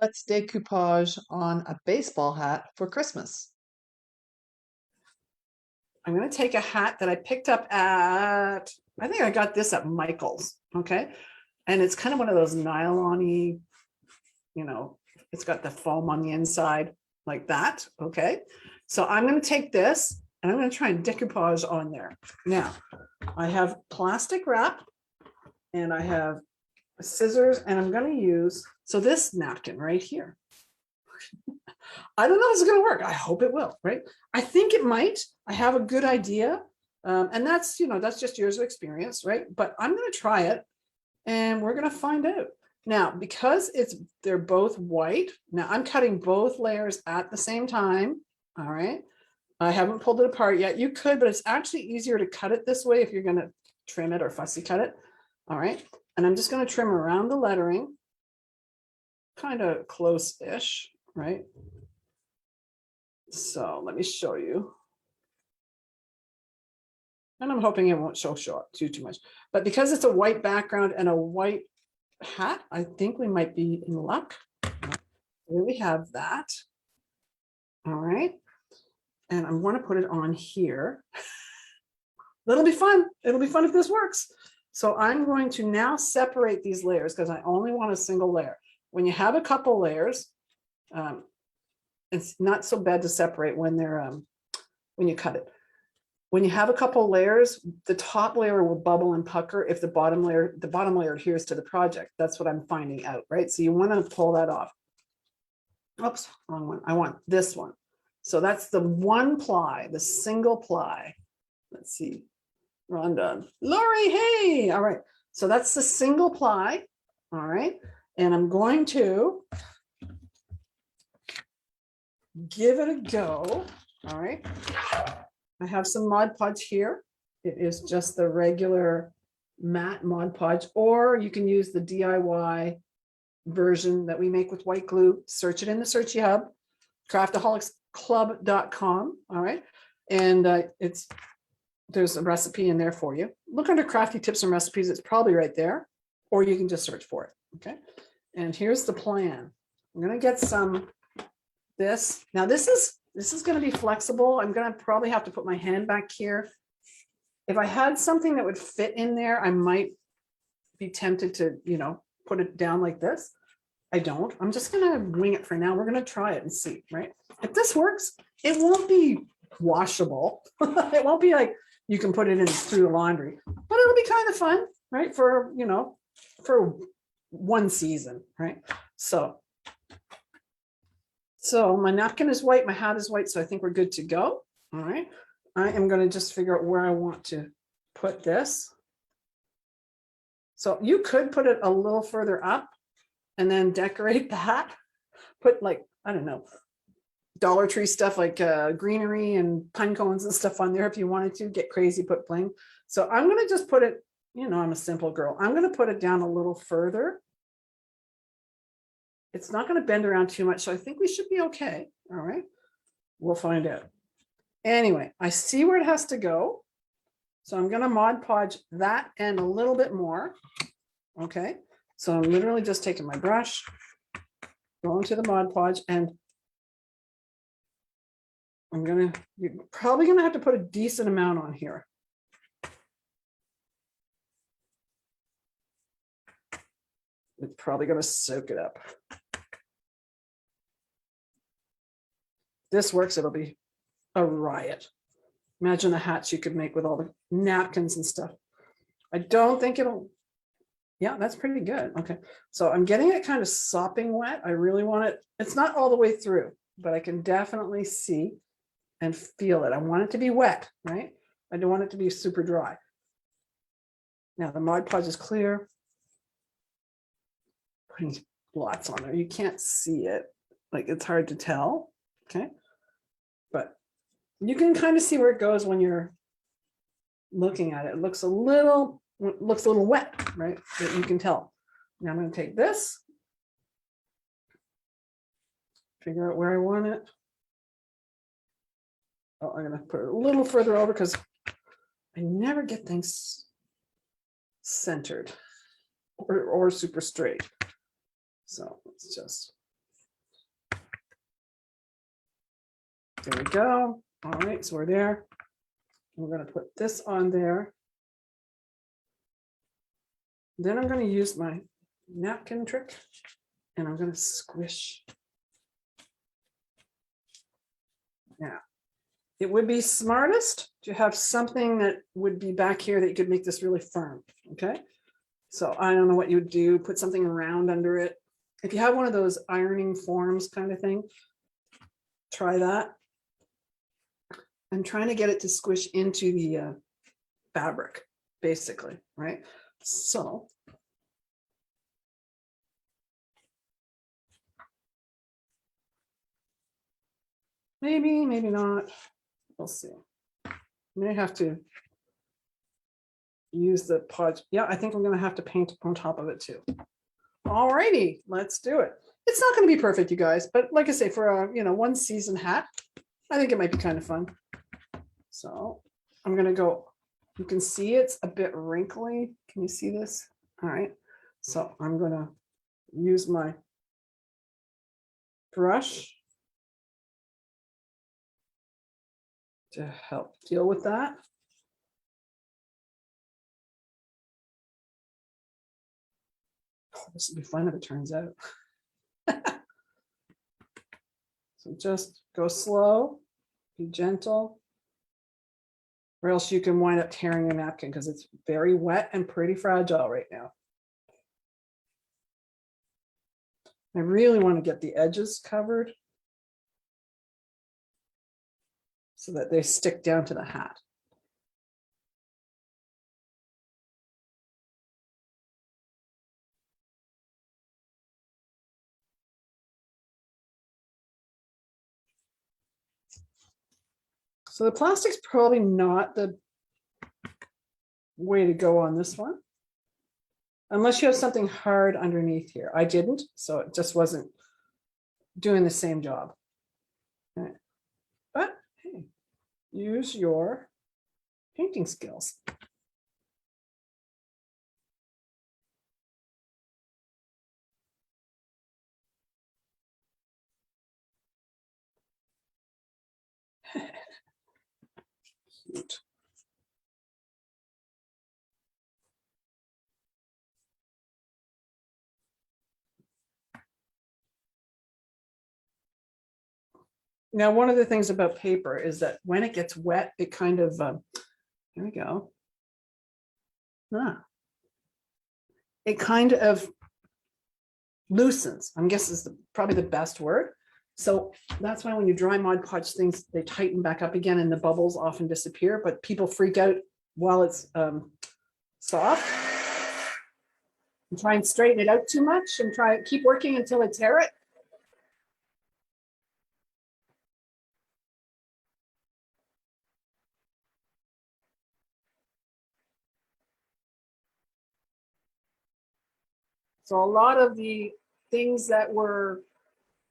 Let's decoupage on a baseball hat for Christmas. I'm going to take a hat that I picked up at, I think I got this at Michael's. Okay. And it's kind of one of those nylon-y, it's got the foam on the inside like that. Okay. So I'm going to take this and I'm going to try and decoupage on there. Now I have plastic wrap and I have scissors and I'm going to use, so this napkin right here. I don't know if it's going to work. I hope it will, right? I think it might. I have a good idea. And that's, that's just years of experience, right? But I'm going to try it and we're going to find out. Now, because they're both white, now I'm cutting both layers at the same time. All right. I haven't pulled it apart yet. You could, but it's actually easier to cut it this way if you're going to trim it or fussy cut it. All right. And I'm just going to trim around the lettering, kind of close-ish, right? So let me show you. And I'm hoping it won't show too much. But because it's a white background and a white hat, I think we might be in luck. Here we have that. All right. And I'm going to put it on here. That'll be fun. It'll be fun if this works. So I'm going to now separate these layers because I only want a single layer. When you have a couple layers, it's not so bad to separate when they're when you cut it. When you have a couple layers, the top layer will bubble and pucker if the bottom layer adheres to the project. That's what I'm finding out, right? So you want to pull that off. Oops, wrong one. I want this one. So that's the one ply, the single ply. Let's see. Rhonda, Lori, hey. All right. So that's the single ply. All right. And I'm going to give it a go. All right. I have some Mod Podge here. It is just the regular matte Mod Podge, or you can use the DIY version that we make with white glue. Search it in the Searchy Hub, craftaholicsclub.com. All right. And there's a recipe in there for you. Look under crafty tips and recipes. It's probably right there, or you can just search for it. Okay. And here's the plan. I'm going to get this. Now this is going to be flexible. I'm going to probably have to put my hand back here. If I had something that would fit in there, I might be tempted to, put it down like this. I don't. I'm just going to wing it for now. We're going to try it and see, right? If this works, it won't be washable. It won't be like you can put it in through the laundry, but it'll be kind of fun, right? For one season, right? So my napkin is white, my hat is white, so I think we're good to go. All right. I am going to just figure out where I want to put this. So you could put it a little further up and then decorate the hat. Put like, I don't know, Dollar Tree stuff like greenery and pine cones and stuff on there if you wanted to get crazy, put bling. So I'm going to just put it, I'm a simple girl. I'm going to put it down a little further. It's not going to bend around too much, so I think we should be okay. All right. We'll find out. Anyway, I see where it has to go. So I'm going to Mod Podge that end a little bit more. Okay. So I'm literally just taking my brush, going to the Mod Podge, and you're probably going to have to put a decent amount on here. It's probably going to soak it up. This works, it'll be a riot. Imagine the hats you could make with all the napkins and stuff. I don't think it'll, yeah, that's pretty good. Okay, so I'm getting it kind of sopping wet. I really want it, it's not all the way through, but I can definitely see and feel it. I want it to be wet, right? I don't want it to be super dry. Now the Mod Podge is clear. Putting lots on there. You can't see it. Like it's hard to tell. Okay. But you can kind of see where it goes when you're looking at it. It looks a little wet, right? But you can tell. Now I'm going to take this, figure out where I want it. Oh, I'm going to put it a little further over because I never get things centered or super straight. So let's just There we go. All right, so we're there. We're going to put this on there. Then I'm going to use my napkin trick and I'm going to squish. Now, it would be smartest to have something that would be back here that you could make this really firm. Okay. So I don't know what you would do. Put something round under it. If you have one of those ironing forms kind of thing, try that. I'm trying to get it to squish into the fabric, basically, right? So maybe, maybe not. We'll see. I may have to use the pod. Yeah, I think I'm going to have to paint on top of it too. All righty, let's do it. It's not going to be perfect, you guys, but like I say, for a one season hat, I think it might be kind of fun. So I'm going to go. You can see it's a bit wrinkly. Can you see this? All right. So I'm going to use my brush to help deal with that. Oh, this will be fun if it turns out. So just go slow, be gentle, or else you can wind up tearing your napkin because it's very wet and pretty fragile right now. I really want to get the edges covered so that they stick down to the hat. So the plastic's probably not the way to go on this one, unless you have something hard underneath here. I didn't, so it just wasn't doing the same job. Okay. But hey, use your painting skills. Cute. Now, one of the things about paper is that when it gets wet, it kind of, there we go. It kind of loosens. I'm guessing is probably the best word. So that's why when you dry Mod Podge things, they tighten back up again and the bubbles often disappear, but people freak out while it's soft. And try and straighten it out too much and keep working until I tear it. So a lot of the things that were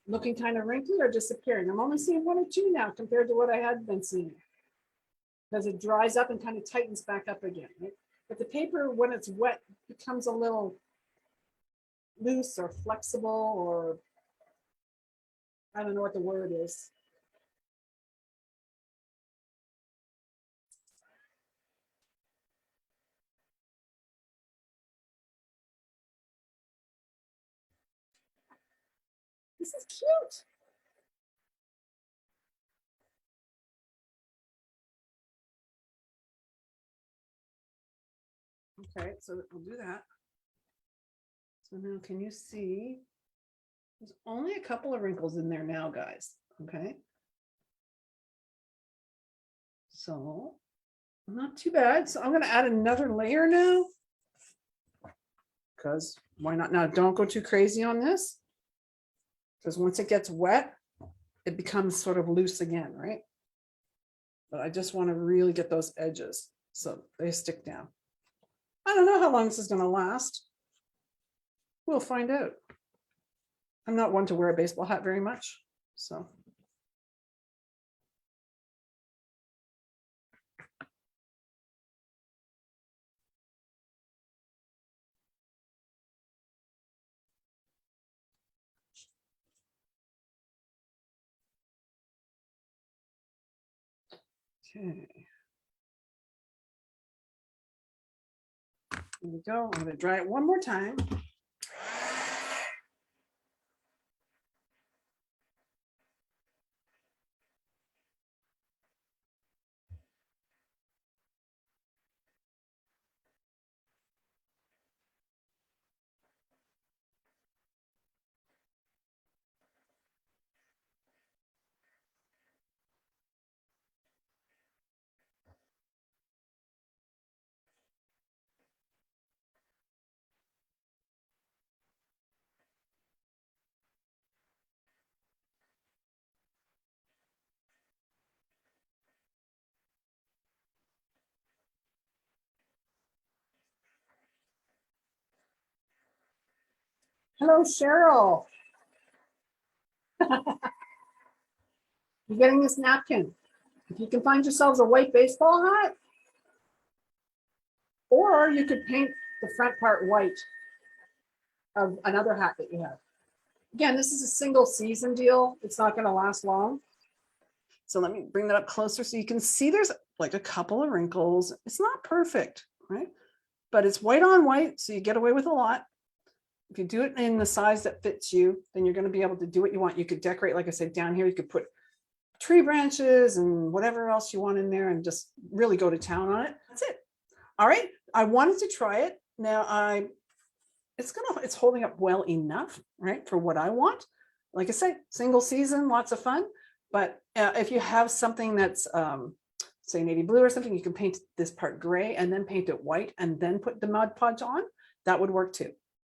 looking kind of wrinkly are disappearing. I'm only seeing one or two now compared to what I had been seeing, because it dries up and kind of tightens back up again. Right? But the paper, when it's wet, becomes a little loose or flexible, or I don't know what the word is. This is cute. Okay, so we'll do that. So now can you see? There's only a couple of wrinkles in there now, guys. Okay. So not too bad. So I'm going to add another layer now. Because why not? Now, don't go too crazy on this. Because once it gets wet, it becomes sort of loose again, right? But I just want to really get those edges so they stick down. I don't know how long this is going to last. We'll find out. I'm not one to wear a baseball hat very much, so. Okay. There we go. I'm going to dry it one more time. Hello, Cheryl. You're getting this napkin. If you can find yourselves a white baseball hat, or you could paint the front part white of another hat that you have. Again, this is a single season deal. It's not going to last long. So let me bring that up closer so you can see there's like a couple of wrinkles. It's not perfect, right? But it's white on white, so you get away with a lot. If you do it in the size that fits you, then you're going to be able to do what you want. You could decorate, like I said, down here, you could put tree branches and whatever else you want in there and just really go to town on it. That's it. All right. I wanted to try it. Now it's holding up well enough, right, for what I want. Like I said, single season, lots of fun. But if you have something that's say navy blue or something, you can paint this part gray and then paint it white and then put the Mod Podge on. That would work too.